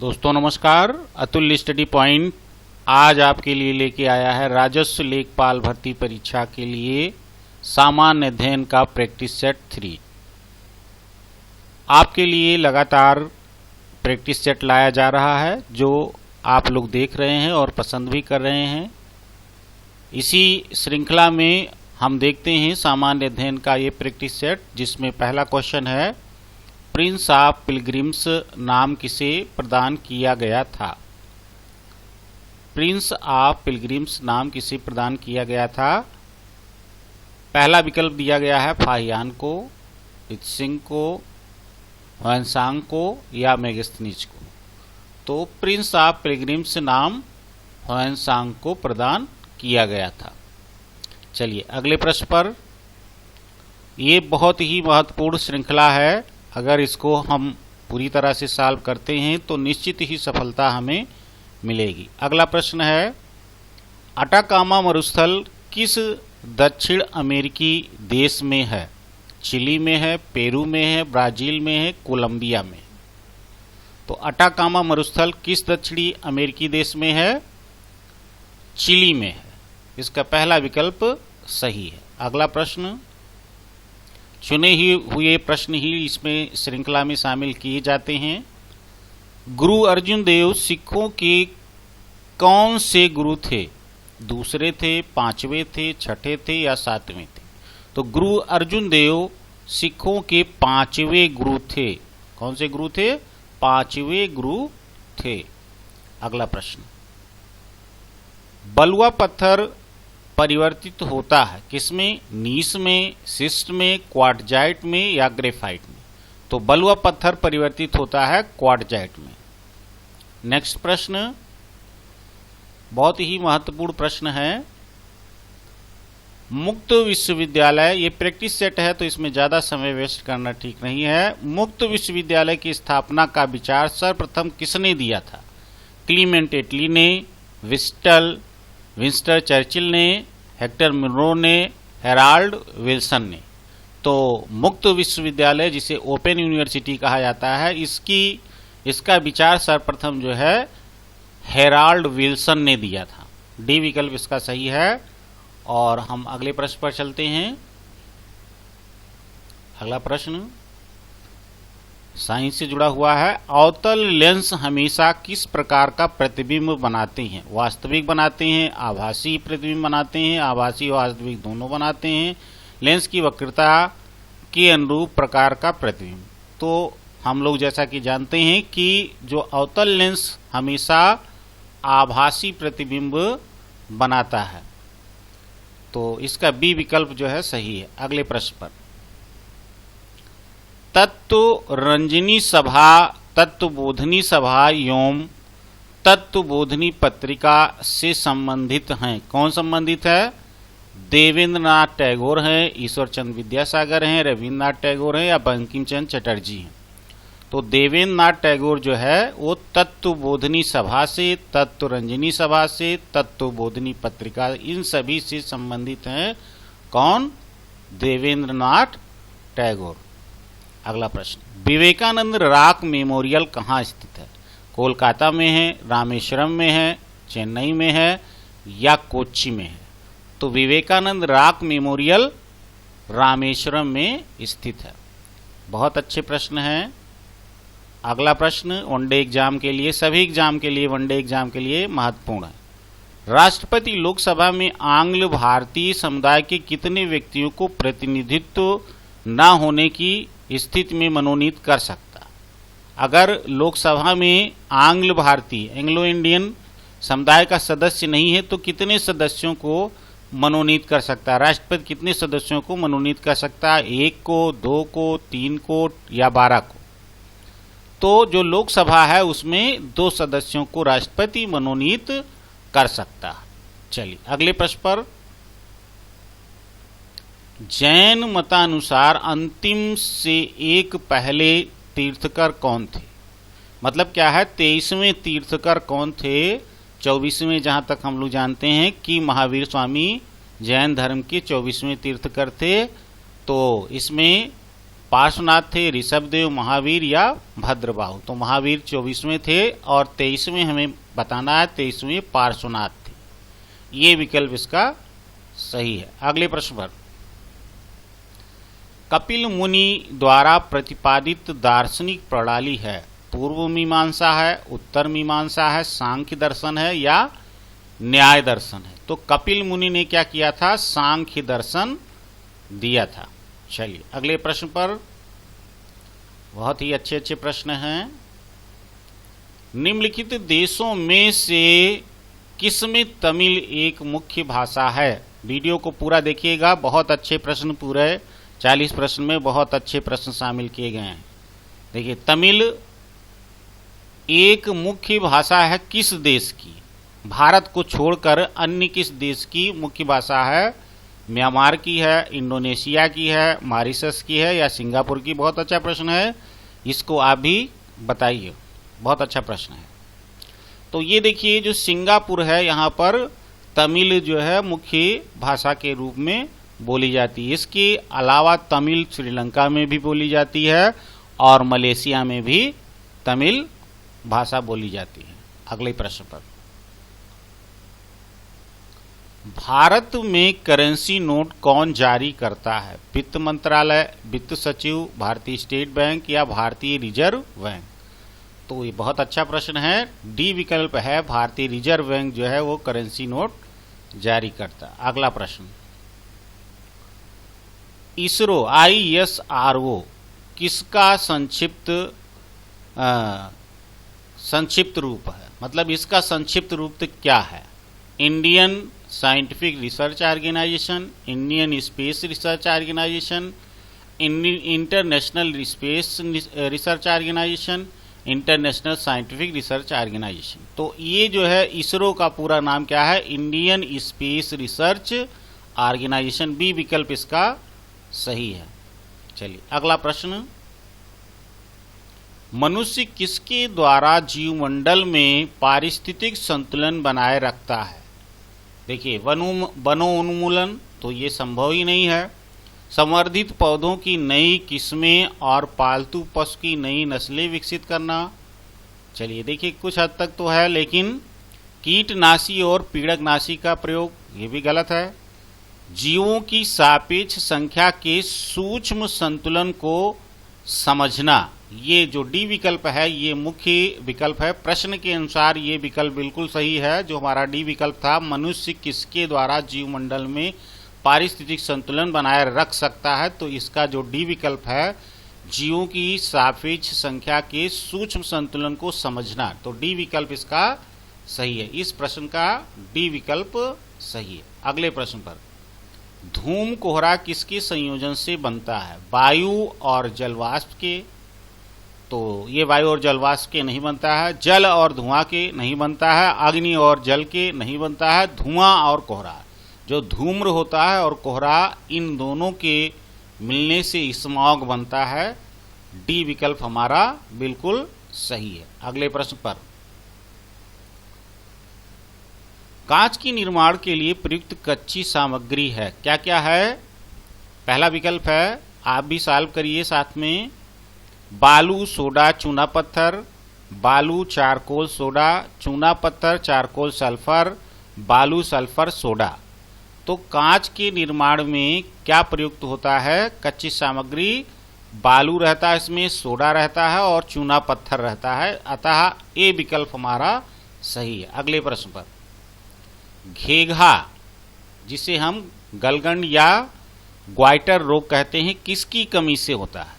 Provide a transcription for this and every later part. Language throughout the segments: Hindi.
दोस्तों नमस्कार। अतुल स्टडी पॉइंट आज आपके लिए लेके आया है राजस्व लेखपाल भर्ती परीक्षा के लिए सामान्य अध्ययन का प्रैक्टिस सेट 3। आपके लिए लगातार प्रैक्टिस सेट लाया जा रहा है जो आप लोग देख रहे हैं और पसंद भी कर रहे हैं। इसी श्रृंखला में हम देखते हैं सामान्य अध्ययन का ये प्रैक्टिस सेट, जिसमें पहला क्वेश्चन है, प्रिंस ऑफ पिलग्रिम्स नाम किसे प्रदान किया गया था। प्रिंस ऑफ पिलग्रिम्स नाम किसे प्रदान किया गया था। पहला विकल्प दिया गया है फाहियान को, इत्सिंग को, ह्वेनसांग को या मेगास्थनीज को। तो प्रिंस ऑफ पिलग्रिम्स नाम ह्वेनसांग को प्रदान किया गया था। चलिए अगले प्रश्न पर। ये बहुत ही महत्वपूर्ण श्रृंखला है। अगर इसको हम पूरी तरह से सॉल्व करते हैं तो निश्चित ही सफलता हमें मिलेगी। अगला प्रश्न है, अटाकामा मरुस्थल किस दक्षिण अमेरिकी देश में है। चिली में है, पेरू में है, ब्राजील में है, कोलंबिया में। तो अटाकामा मरुस्थल किस दक्षिणी अमेरिकी देश में है। चिली में है। इसका पहला विकल्प सही है। अगला प्रश्न, चुने ही हुए प्रश्न ही इसमें श्रृंखला में शामिल किए जाते हैं। गुरु अर्जुन देव सिखों के कौन से गुरु थे। दूसरे थे, पांचवें थे, छठे थे या सातवें थे। तो गुरु अर्जुन देव सिखों के पांचवें गुरु थे। कौन से गुरु थे। पांचवें गुरु थे। अगला प्रश्न, बलुआ पत्थर परिवर्तित होता है किसमें। नीस में, सिस्ट में, क्वार्टजाइट में या ग्रेफाइट में। तो बलुआ पत्थर परिवर्तित होता है क्वार्टजाइट में। नेक्स्ट प्रश्न बहुत ही महत्वपूर्ण प्रश्न है। मुक्त विश्वविद्यालय, ये प्रैक्टिस सेट है तो इसमें ज्यादा समय वेस्ट करना ठीक नहीं है। मुक्त विश्वविद्यालय की स्थापना का विचार सर्वप्रथम किसने दिया था। क्लीमेंट एटली ने, विंस्टन चर्चिल ने, हेक्टर मुनरो ने, हेराल्ड विल्सन ने। तो मुक्त विश्वविद्यालय जिसे ओपन यूनिवर्सिटी कहा जाता है, इसका विचार सर्वप्रथम जो है हेराल्ड विल्सन ने दिया था। डी विकल्प इसका सही है। और हम अगले प्रश्न पर चलते हैं। अगला प्रश्न साइंस से जुड़ा हुआ है। अवतल लेंस हमेशा किस प्रकार का प्रतिबिंब बनाते हैं। वास्तविक बनाते हैं, आभासी प्रतिबिंब बनाते हैं, आभासी और वास्तविक दोनों बनाते हैं। लेंस की वक्रता के अनुरूप प्रकार का प्रतिबिंब। तो हम लोग जैसा कि जानते हैं कि जो अवतल लेंस हमेशा आभासी प्रतिबिंब बनाता है। तो इसका बी विकल्प जो है सही है। अगले प्रश्न पर, तत्वरंजनी सभा, तत्वबोधनी सभा एवं तत्वबोधनी पत्रिका से संबंधित हैं। कौन संबंधित है। देवेंद्रनाथ टैगोर हैं, ईश्वर चंद्र विद्यासागर हैं, रविन्द्रनाथ टैगोर हैं या बंकिम चंद्र चटर्जी हैं। तो देवेंद्रनाथ टैगोर जो है वो तत्वबोधनी सभा से, तत्वरंजनी सभा से, तत्वबोधनी पत्रिका, इन सभी से संबंधित हैं। कौन। देवेंद्रनाथ टैगोर। अगला प्रश्न, विवेकानंद रॉक मेमोरियल कहाँ स्थित है। कोलकाता में है, रामेश्वरम में है, चेन्नई में है या कोच्चि में है। तो विवेकानंद रॉक मेमोरियल रामेश्वरम में स्थित है। बहुत अच्छे प्रश्न हैं। अगला प्रश्न वनडे एग्जाम के लिए, सभी एग्जाम के लिए, वनडे एग्जाम के लिए महत्वपूर्ण है। राष्ट्रपति लोकसभा में आंग्ल भारतीय समुदाय के कितने व्यक्तियों को प्रतिनिधित्व न होने की स्थिति में मनोनीत कर सकता। अगर लोकसभा में आंग्ल भारतीय, एंग्लो इंडियन समुदाय का सदस्य नहीं है तो कितने सदस्यों को मनोनीत कर सकता है। राष्ट्रपति कितने सदस्यों को मनोनीत कर सकता है। 1 को, 2 को, 3 को या 12 को। तो जो लोकसभा है उसमें 2 सदस्यों को राष्ट्रपति मनोनीत कर सकता है। चलिए अगले प्रश्न पर, जैन मतानुसार अंतिम से एक पहले तीर्थकर कौन थे। मतलब क्या है, 23वें तीर्थकर कौन थे। 24वें जहां तक हम लोग जानते हैं कि महावीर स्वामी जैन धर्म के 24वें तीर्थकर थे। तो इसमें पार्श्वनाथ थे, ऋषभदेव, महावीर या भद्रबाहु। तो महावीर 24वें थे और 23वें हमें बताना है, 23वें पार्श्वनाथ थे। ये विकल्प इसका सही है। अगले प्रश्न पर, कपिल मुनि द्वारा प्रतिपादित दार्शनिक प्रणाली है, पूर्व मीमांसा है, उत्तर मीमांसा है, सांख्य दर्शन है या न्याय दर्शन है। तो कपिल मुनि ने क्या किया था, सांख्य दर्शन दिया था। चलिए अगले प्रश्न पर, बहुत ही अच्छे अच्छे प्रश्न हैं। निम्नलिखित देशों में से किसमें तमिल एक मुख्य भाषा है। वीडियो को पूरा देखिएगा, बहुत अच्छे प्रश्न, पूरे 40 प्रश्न में बहुत अच्छे प्रश्न शामिल किए गए हैं। देखिए, तमिल एक मुख्य भाषा है किस देश की, भारत को छोड़कर अन्य किस देश की मुख्य भाषा है। म्यांमार की है, इंडोनेशिया की है, मॉरिशस की है या सिंगापुर की। बहुत अच्छा प्रश्न है, इसको आप भी बताइए, बहुत अच्छा प्रश्न है। तो ये देखिए, जो सिंगापुर है यहाँ पर तमिल जो है मुख्य भाषा के रूप में बोली जाती है। इसके अलावा तमिल श्रीलंका में भी बोली जाती है और मलेशिया में भी तमिल भाषा बोली जाती है। अगले प्रश्न पर, भारत में करेंसी नोट कौन जारी करता है। वित्त मंत्रालय, वित्त सचिव, भारतीय स्टेट बैंक या भारतीय रिजर्व बैंक। तो ये बहुत अच्छा प्रश्न है, डी विकल्प है, भारतीय रिजर्व बैंक जो है वो करेंसी नोट जारी करता है। अगला प्रश्न, इसरो ISRO किसका संक्षिप्त रूप है, मतलब इसका संक्षिप्त रूप क्या है। Indian Scientific Research Organisation, Indian Space Research Organisation, International Space Research Organisation, International Scientific Research Organisation. तो ये जो है इसरो का पूरा नाम क्या है, Indian Space Research Organisation. B विकल्प इसका सही है। चलिए अगला प्रश्न, मनुष्य किसके द्वारा जीवमंडल में पारिस्थितिक संतुलन बनाए रखता है। देखिए, वनोन्मूलन तो ये संभव ही नहीं है, संवर्धित पौधों की नई किस्में और पालतू पशु की नई नस्लें विकसित करना। चलिए देखिए, कुछ हद तक तो है, लेकिन कीटनाशी और पीड़कनाशी का प्रयोग ये भी गलत है। जीवों की सापेक्ष संख्या के सूक्ष्म संतुलन को समझना, ये जो डी विकल्प है ये मुख्य विकल्प है। प्रश्न के अनुसार ये विकल्प बिल्कुल सही है, जो हमारा डी विकल्प था, मनुष्य किसके द्वारा जीवमंडल में पारिस्थितिक संतुलन बनाए रख सकता है। तो इसका जो डी विकल्प है, जीवों की सापेक्ष संख्या के सूक्ष्म संतुलन को समझना, तो डी विकल्प इसका सही है। इस प्रश्न का डी विकल्प सही है। अगले प्रश्न पर, धूम कोहरा किसके संयोजन से बनता है, वायु और जलवाष्प के। तो ये वायु और जलवाष्प के नहीं बनता है, जल और धुआं के नहीं बनता है, अग्नि और जल के नहीं बनता है, धुआं और कोहरा, जो धूम्र होता है और कोहरा, इन दोनों के मिलने से स्मॉग बनता है। डी विकल्प हमारा बिल्कुल सही है। अगले प्रश्न पर, कांच के निर्माण के लिए प्रयुक्त कच्ची सामग्री है, क्या क्या है। पहला विकल्प है, आप भी सॉल्व करिए साथ में, बालू, सोडा, चूना पत्थर, बालू, चारकोल, सोडा, चूना पत्थर, चारकोल, सल्फर, बालू, सल्फर, सोडा। तो कांच के निर्माण में क्या प्रयुक्त होता है, कच्ची सामग्री, बालू रहता है इसमें, सोडा रहता है और चूना पत्थर रहता है, अतः ए विकल्प हमारा सही है। अगले प्रश्न पर, घेघा जिसे हम गलगंड या ग्वाइटर रोग कहते हैं, किसकी कमी से होता है।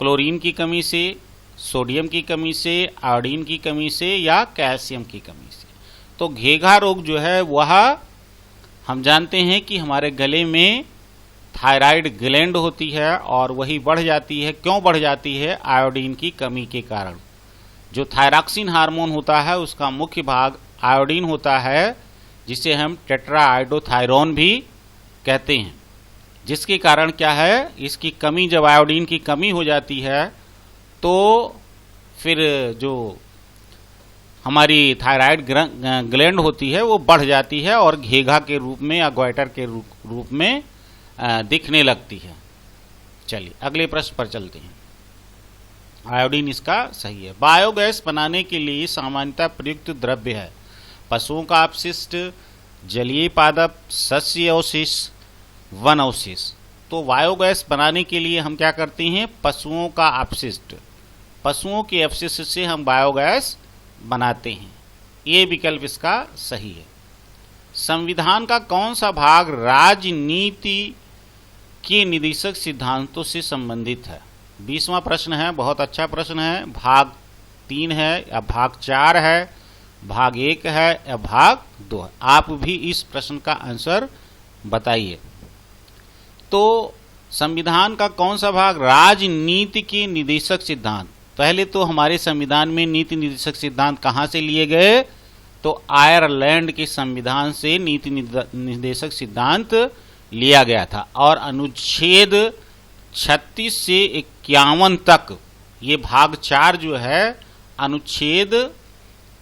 क्लोरीन की कमी से, सोडियम की कमी से, आयोडीन की कमी से या कैल्शियम की कमी से। तो घेघा रोग जो है वह हम जानते हैं कि हमारे गले में थायराइड ग्लैंड होती है और वही बढ़ जाती है। क्यों बढ़ जाती है, आयोडीन की कमी के कारण। जो थायरॉक्सिन हार्मोन होता है उसका मुख्य भाग आयोडीन होता है, जिसे हम टेट्राआयोडोथायरोन भी कहते हैं, जिसके कारण क्या है, इसकी कमी, जब आयोडीन की कमी हो जाती है तो फिर जो हमारी थायराइड ग्लैंड होती है वो बढ़ जाती है और घेघा के रूप में या ग्वाइटर के रूप में दिखने लगती है। चलिए अगले प्रश्न पर चलते हैं। आयोडीन इसका सही है। बायोगैस बनाने के लिए सामान्यतः प्रयुक्त द्रव्य है पशुओं का अपशिष्ट, जलीय पादप, शस्य अवशेष, वन अवशेष। तो बायोगैस बनाने के लिए हम क्या करते हैं, पशुओं का अपशिष्ट, पशुओं के अपशिष्ट से हम बायोगैस बनाते हैं। ये विकल्प इसका सही है। संविधान का कौन सा भाग राजनीति के निदेशक सिद्धांतों से संबंधित है? 20वां प्रश्न है, बहुत अच्छा प्रश्न है। भाग 3 है या भाग 4 है, भाग 1 है या भाग 2 है? आप भी इस प्रश्न का आंसर बताइए। तो संविधान का कौन सा भाग राजनीति के निदेशक सिद्धांत? पहले तो हमारे संविधान में नीति निर्देशक सिद्धांत कहां से लिए गए? तो आयरलैंड के संविधान से नीति निर्देशक सिद्धांत लिया गया था और अनुच्छेद 36 से 51 तक, ये भाग 4 जो है अनुच्छेद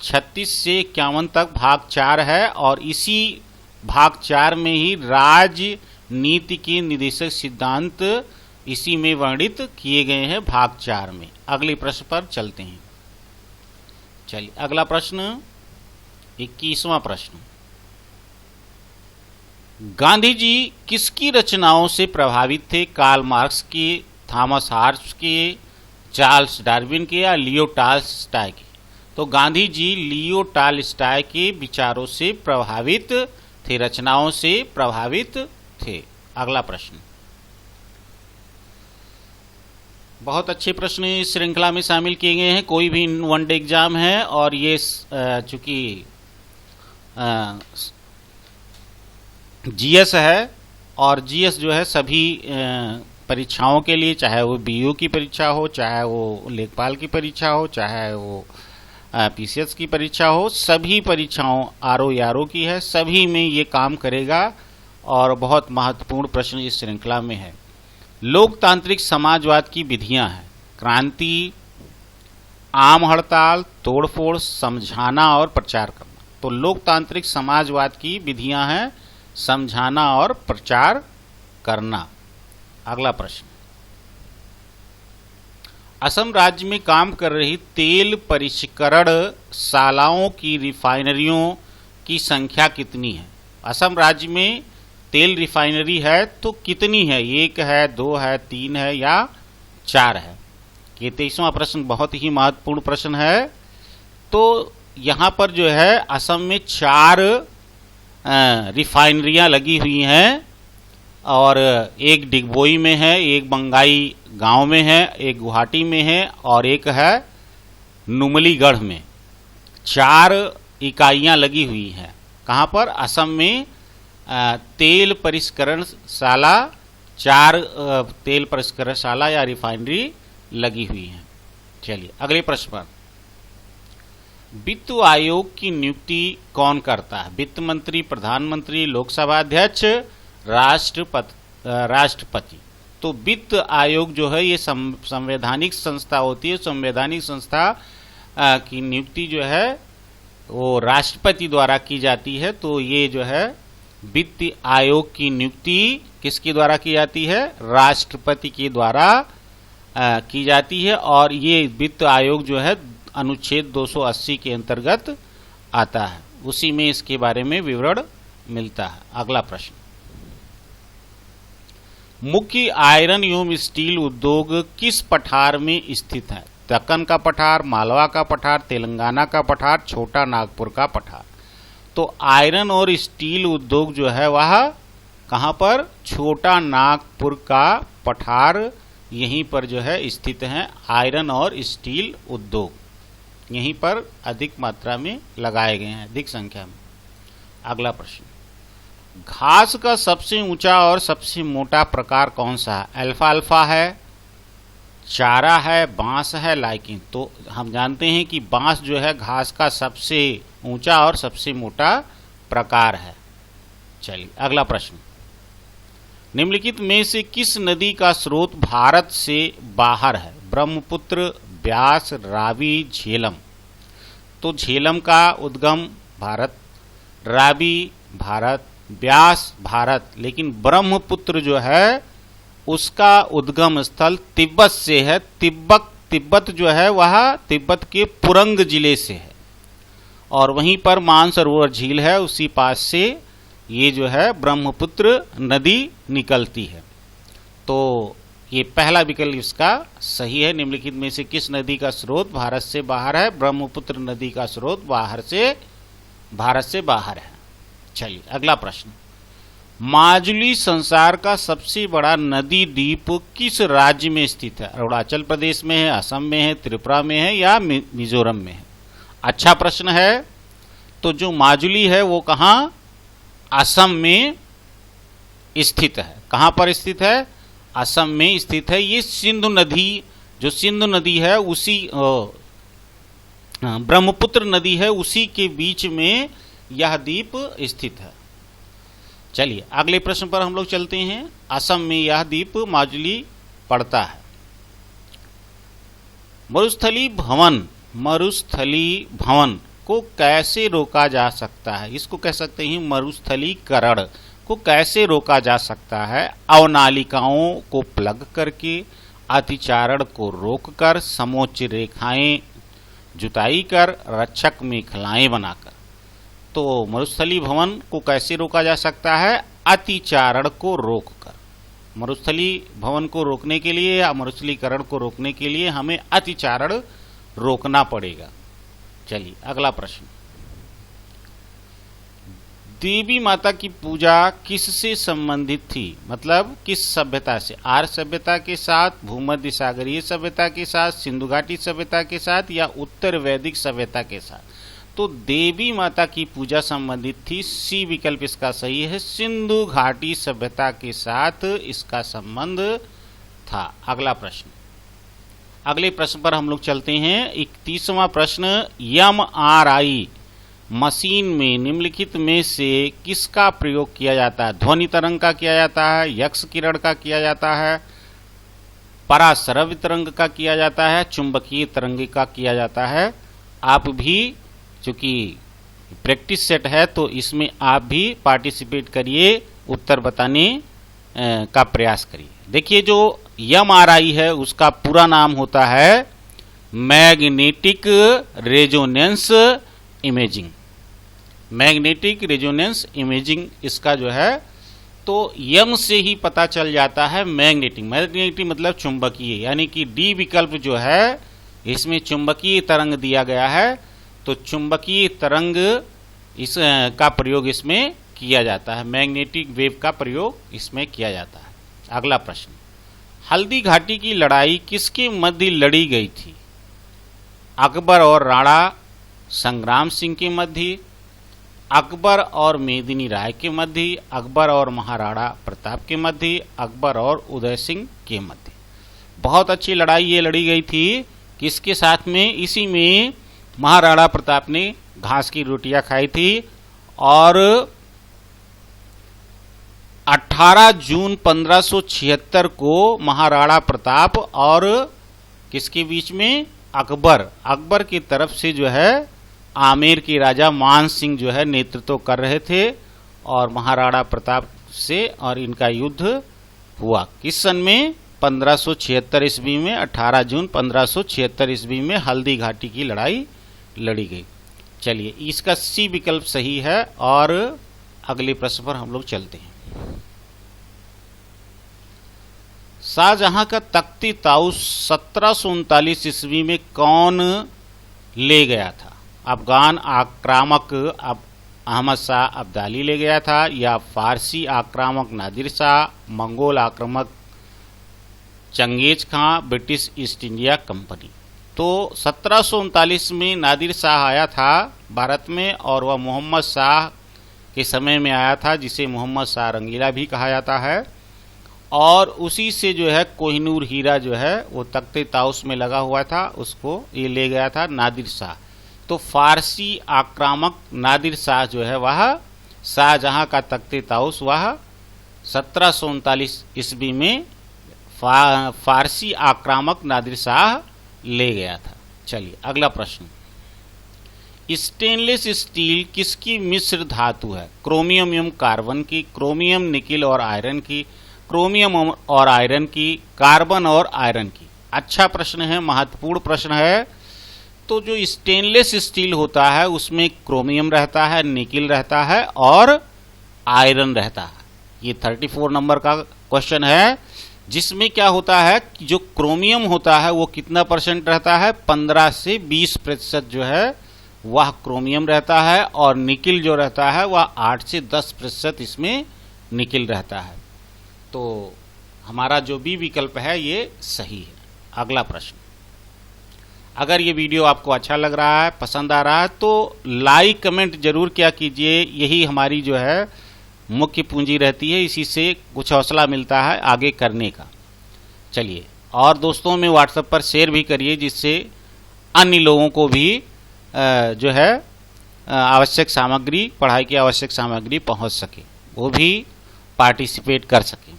36 से 51 तक भाग 4 है और इसी भाग 4 में ही राजनीति के निदेशक सिद्धांत इसी में वर्णित किए गए हैं भाग 4 में। अगले प्रश्न पर चलते हैं। चलिए अगला प्रश्न 21वां प्रश्न। गांधी जी किसकी रचनाओं से प्रभावित थे? कार्ल मार्क्स के, थॉमस हॉब्स के, चार्ल्स डार्विन के या लियो टॉल्स्टॉय के? तो गांधी जी लियो टॉल्स्टॉय के विचारों से प्रभावित थे, रचनाओं से प्रभावित थे। अगला प्रश्न, बहुत अच्छे प्रश्न इस श्रृंखला में शामिल किए गए हैं। कोई भी वनडे एग्जाम है और ये चूंकि जीएस है और जीएस जो है सभी परीक्षाओं के लिए, चाहे वो बीयू की परीक्षा हो, चाहे वो लेखपाल की परीक्षा हो, चाहे वो पीसीएस की परीक्षा हो, सभी परीक्षाओं आरओ यारो की है, सभी में ये काम करेगा और बहुत महत्वपूर्ण प्रश्न इस श्रृंखला में है। लोकतांत्रिक समाजवाद की विधियां हैं क्रांति, आम हड़ताल, तोड़फोड़, समझाना और प्रचार करना। तो लोकतांत्रिक समाजवाद की विधियां हैं समझाना और प्रचार करना। अगला प्रश्न, असम राज्य में काम कर रही तेल परिष्करण शालाओं की रिफाइनरियों की संख्या कितनी है? असम राज्य में तेल रिफाइनरी है तो कितनी है? 1 है, 2 है, 3 है या 4 है? ये 23वां प्रश्न बहुत ही महत्वपूर्ण प्रश्न है। तो यहां पर जो है असम में 4 रिफाइनरियां लगी हुई हैं और एक डिगबोई में है, एक बंगाई गांव में है, एक गुवाहाटी में है और एक है नुमलीगढ़ में। 4 इकाइयां लगी हुई हैं। कहां पर? असम में तेल परिष्करणशाला, 4 तेल परिष्करणशाला या रिफाइनरी लगी हुई हैं। चलिए अगले प्रश्न पर, वित्त आयोग की नियुक्ति कौन करता है? वित्त मंत्री, प्रधानमंत्री, लोकसभा अध्यक्ष, राष्ट्रपति। तो वित्त आयोग जो है ये संवैधानिक संस्था होती है। संवैधानिक संस्था की नियुक्ति जो है वो राष्ट्रपति द्वारा की जाती है। तो ये जो है वित्त आयोग की नियुक्ति किसके द्वारा की जाती है? राष्ट्रपति के द्वारा की जाती है और ये वित्त आयोग जो है अनुच्छेद 280 के अंतर्गत आता है, उसी में इसके बारे में विवरण मिलता है। अगला प्रश्न, मुख्य आयरन एवं स्टील उद्योग किस पठार में स्थित है? दक्कन का पठार, मालवा का पठार, तेलंगाना का पठार, छोटा नागपुर का पठार। तो आयरन और स्टील उद्योग जो है वह कहां पर? छोटा नागपुर का पठार, यहीं पर जो है स्थित है। आयरन और स्टील उद्योग यहीं पर अधिक मात्रा में लगाए गए हैं, अधिक संख्या में। अगला प्रश्न, घास का सबसे ऊंचा और सबसे मोटा प्रकार कौन सा है? अल्फाल्फा है, चारा है, बांस है, लाइकिन। तो हम जानते हैं कि बांस जो है घास का सबसे ऊंचा और सबसे मोटा प्रकार है। चलिए अगला प्रश्न, निम्नलिखित में से किस नदी का स्रोत भारत से बाहर है? ब्रह्मपुत्र, ब्यास, रावी, झेलम। तो झेलम का उद्गम भारत, रावी भारत, ब्यास भारत, लेकिन ब्रह्मपुत्र जो है उसका उद्गम स्थल तिब्बत से है। तिब्बत जो है वह तिब्बत के पुरंग जिले से है और वहीं पर मानसरोवर झील है, उसी पास से ये जो है ब्रह्मपुत्र नदी निकलती है। तो ये पहला विकल्प इसका सही है। निम्नलिखित में से किस नदी का स्रोत भारत से बाहर है? ब्रह्मपुत्र नदी का स्रोत भारत से बाहर है। चलिए अगला प्रश्न, माजुली संसार का सबसे बड़ा नदी द्वीप किस राज्य में स्थित है? अरुणाचल प्रदेश में है, असम में है, त्रिपुरा में है या मिजोरम में है? अच्छा प्रश्न है। तो जो माजुली है वो कहाँ? असम में स्थित है। कहां पर स्थित है? असम में स्थित है। ये सिंधु नदी, जो सिंधु नदी है उसी ब्रह्मपुत्र नदी है उसी के बीच में यह द्वीप स्थित है। चलिए अगले प्रश्न पर हम लोग चलते हैं। असम में यह द्वीप माजुली पड़ता है। मरुस्थली भवन को कैसे रोका जा सकता है? इसको कह सकते हैं मरुस्थलीकरण को कैसे रोका जा सकता है? अवनालिकाओं को प्लग करके, अतिचारण को रोककर, समोच्च रेखाएं जुताई कर, रक्षक मेखलाएं बनाकर। तो मरुस्थली भवन को कैसे रोका जा सकता है? अतिचारण को रोककर। मरुस्थली भवन को रोकने के लिए या मरुस्थलीकरण को रोकने के लिए हमें अतिचारण रोकना पड़ेगा। चलिए अगला प्रश्न, देवी माता की पूजा किससे संबंधित थी? मतलब किस सभ्यता से? आर्य सभ्यता के साथ, भूमध्य सागरीय सभ्यता के साथ, सिंधु घाटी सभ्यता के साथ या उत्तर वैदिक सभ्यता के साथ? तो देवी माता की पूजा संबंधित थी। सी विकल्प इसका सही है, सिंधु घाटी सभ्यता के साथ इसका संबंध था। अगला प्रश्न, अगले प्रश्न पर हम लोग चलते हैं। 31वां प्रश्न, MRI मशीन में निम्नलिखित में से किसका प्रयोग किया जाता है? ध्वनि तरंग का किया जाता है, यक्स किरण का किया जाता है, पराश्रव्य तरंग का किया जाता है, चुंबकीय तरंग का किया जाता है? आप भी, चूंकि प्रैक्टिस सेट है तो इसमें आप भी पार्टिसिपेट करिए, उत्तर बताने का प्रयास करिए। देखिए जो MRI है उसका पूरा नाम होता है magnetic resonance imaging. Magnetic resonance imaging इसका जो है, तो यम से ही पता चल जाता है मैग्नेटिक। मैग्नेटिक मतलब चुंबकीय, यानी कि डी विकल्प जो है इसमें चुंबकीय तरंग दिया गया है, तो चुंबकीय तरंग इस का प्रयोग इसमें किया जाता है। मैग्नेटिक वेव का प्रयोग इसमें किया जाता है। अगला प्रश्न, हल्दी घाटी की लड़ाई किसके मध्य लड़ी गई थी? अकबर और राणा संग्राम सिंह के मध्य, अकबर और मेदिनी राय के मध्य, अकबर और महाराणा प्रताप के मध्य, अकबर और उदय सिंह के मध्य। बहुत अच्छी लड़ाई ये लड़ी गई थी। किसके साथ में? इसी में महाराणा प्रताप ने घास की रोटियां खाई थी और 18 जून 1576 को महाराणा प्रताप और किसके बीच में? अकबर की तरफ से जो है आमेर के राजा मान सिंह जो है नेतृत्व कर रहे थे और महाराणा प्रताप से और इनका युद्ध हुआ। किस सन में? 1576 ईस्वी में। 18 जून 1576 ईस्वी में हल्दी घाटी की लड़ाई लड़ी गई। चलिए इसका सी विकल्प सही है और अगले प्रश्न पर हम लोग चलते हैं। शाहजहां का तख्ती ताउस 1739 ईस्वी में कौन ले गया था? अफगान आक्रामक अहमद शाह अब्दाली ले गया था या फारसी आक्रामक नादिर शाह, मंगोल आक्रामक चंगेज खां, ब्रिटिश ईस्ट इंडिया कंपनी? तो 1739 में नादिर शाह आया था भारत में और वह मोहम्मद शाह के समय में आया था, जिसे मोहम्मद शाह रंगीला भी कहा जाता है। और उसी से जो है कोहिनूर हीरा जो है वो तख्ते ताउस में लगा हुआ था, उसको ये ले गया था नादिर शाह। तो फारसी आक्रामक नादिर शाह जो है वह शाहजहां का तख्ते ताउस वह 1739 ईस्वी में फारसी आक्रामक नादिर शाह ले गया था। चलिए अगला प्रश्न, स्टेनलेस स्टील किसकी मिश्र धातु है? क्रोमियम एवं कार्बन की, क्रोमियम निकिल और आयरन की, क्रोमियम और आयरन की, कार्बन और आयरन की। अच्छा प्रश्न है, महत्वपूर्ण प्रश्न है। तो जो स्टेनलेस स्टील होता है उसमें क्रोमियम रहता है, निकिल रहता है और आयरन रहता है। ये 34 नंबर का क्वेश्चन है, जिसमें क्या होता है कि जो क्रोमियम होता है वो कितना परसेंट रहता है, 15 से 20% जो है वह क्रोमियम रहता है, और निकिल जो रहता है वह 8 से 10% इसमें निकिल रहता है। तो हमारा जो भी विकल्प है ये सही है। अगला प्रश्न, अगर ये वीडियो आपको अच्छा लग रहा है, पसंद आ रहा है, तो लाइक कमेंट जरूर किया कीजिए। यही हमारी जो है मुख्य पूंजी रहती है, इसी से कुछ हौसला मिलता है आगे करने का। चलिए, और दोस्तों में व्हाट्सएप पर शेयर भी करिए, जिससे अन्य लोगों को भी जो है आवश्यक सामग्री, पढ़ाई की आवश्यक सामग्री पहुंच सके, वो भी पार्टिसिपेट कर सके।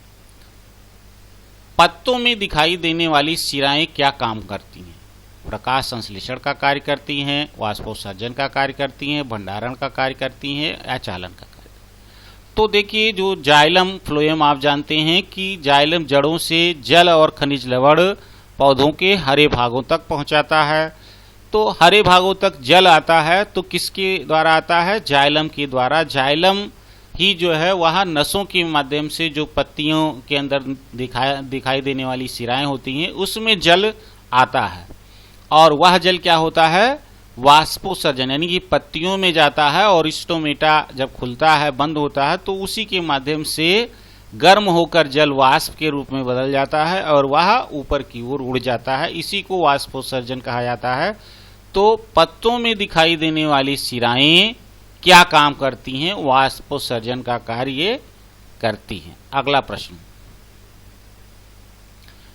पत्तों में दिखाई देने वाली सिराएं क्या काम करती हैं? प्रकाश संश्लेषण का कार्य करती हैं, वाष्पोत्सर्जन का कार्य करती हैं, भंडारण का कार्य करती हैं, या चालन का कार्य। तो देखिए, जो जाइलम फ्लोएम आप जानते हैं कि जाइलम जड़ों से जल और खनिज लवण पौधों के हरे भागों तक पहुंचाता है। तो हरे भागों तक जल आता है तो किसके द्वारा आता है? जाइलम के द्वारा। जाइलम ही जो है वह नसों के माध्यम से जो पत्तियों के अंदर दिखाई देने वाली सिराएं होती हैं उसमें जल आता है, और वह जल क्या होता है? वाष्पोत्सर्जन, यानी कि पत्तियों में जाता है, और स्टोमेटा जब खुलता है, बंद होता है, तो उसी के माध्यम से गर्म होकर जल वाष्प के रूप में बदल जाता है और वह ऊपर की ओर उड़ जाता है। इसी को वाष्पोत्सर्जन कहा जाता है। तो पत्तों में दिखाई देने वाली सिराएं क्या काम करती हैं? वाष्पोत्सर्जन का कार्य करती हैं। अगला प्रश्न,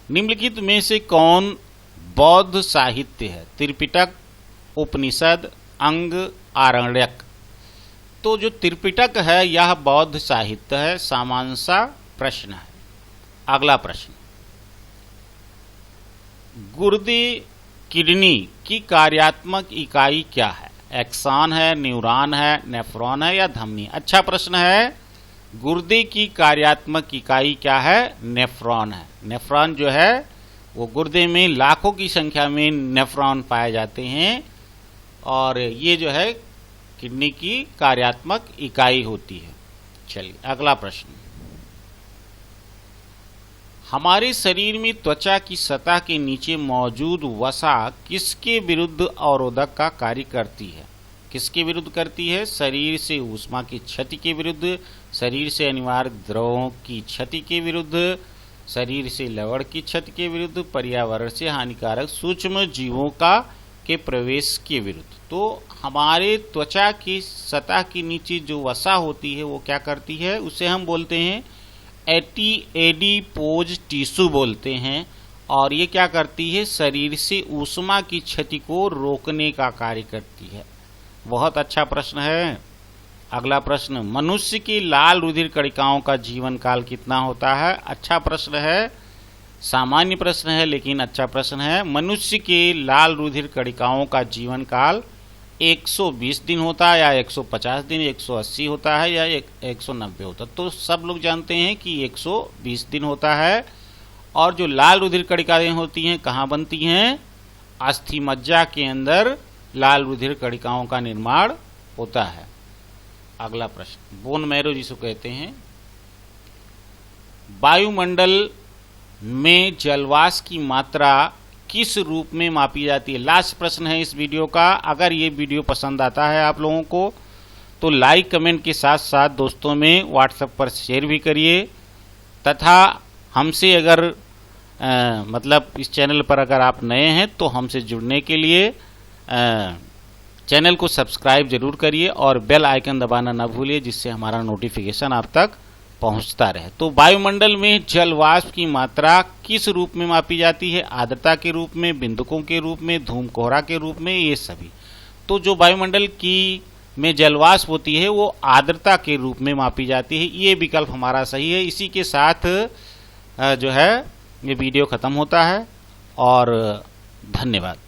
निम्नलिखित में से कौन बौद्ध साहित्य है? त्रिपिटक, उपनिषद, अंग, आरण्यक। तो जो त्रिपिटक है यह बौद्ध साहित्य है। सामान्य सा प्रश्न है। अगला प्रश्न, गुर्दे किडनी की कार्यात्मक इकाई क्या है? एक्सान है, न्यूरॉन है, नेफ्रॉन है, या धमनी? अच्छा प्रश्न है। गुर्दे की कार्यात्मक इकाई क्या है? नेफ्रॉन है। नेफ्रॉन जो है वो गुर्दे में लाखों की संख्या में नेफ्रॉन पाए जाते हैं, और ये जो है किडनी की कार्यात्मक इकाई होती है। चलिए, अगला प्रश्न, हमारे शरीर में त्वचा की सतह के नीचे मौजूद वसा किसके विरुद्ध अवरोधक का कार्य करती है? किसके विरुद्ध करती है? शरीर से ऊष्मा की क्षति के विरुद्ध, शरीर से अनिवार्य द्रवों की क्षति के विरुद्ध, शरीर से लवण की क्षति के विरुद्ध, पर्यावरण से हानिकारक सूक्ष्म जीवों के प्रवेश के विरुद्ध। तो हमारे त्वचा की सतह के नीचे जो वसा होती है वो क्या करती है? उसे हम बोलते हैं एडिपोज टिश्यू बोलते हैं, और ये क्या करती है? शरीर से ऊष्मा की क्षति को रोकने का कार्य करती है। बहुत अच्छा प्रश्न है। अगला प्रश्न, मनुष्य की लाल रुधिर कणिकाओं का जीवन काल कितना होता है? अच्छा प्रश्न है, सामान्य प्रश्न है लेकिन अच्छा प्रश्न है। मनुष्य के लाल रुधिर कणिकाओं का जीवन काल 120 दिन होता है, या 150 दिन, 180 होता है, या 190 होता है। तो सब लोग जानते हैं कि 120 दिन होता है। और जो लाल रुधिर कणिकाएं होती हैं कहाँ बनती हैं? अस्थि मज्जा के अंदर लाल रुधिर कणिकाओं का निर्माण होता है। अगला प्रश्न, बोन मैरो जिसको कहते हैं, वायुमंडल में जलवाष्प की मात्रा किस रूप में मापी जाती है? लास्ट प्रश्न है इस वीडियो का। अगर ये वीडियो पसंद आता है आप लोगों को तो लाइक कमेंट के साथ साथ दोस्तों में व्हाट्सएप पर शेयर भी करिए, तथा हमसे अगर मतलब इस चैनल पर अगर आप नए हैं तो हमसे जुड़ने के लिए चैनल को सब्सक्राइब जरूर करिए और बेल आइकन दबाना ना भूलिए, जिससे हमारा नोटिफिकेशन आप तक पहुंचता रहे। तो वायुमंडल में जल वाष्प की मात्रा किस रूप में मापी जाती है? आर्द्रता के रूप में, बिंदुकों के रूप में, धूम कोहरा के रूप में, ये सभी। तो जो वायुमंडल की में जल वाष्प होती है वो आर्द्रता के रूप में मापी जाती है। ये विकल्प हमारा सही है। इसी के साथ जो है ये वीडियो खत्म होता है, और धन्यवाद।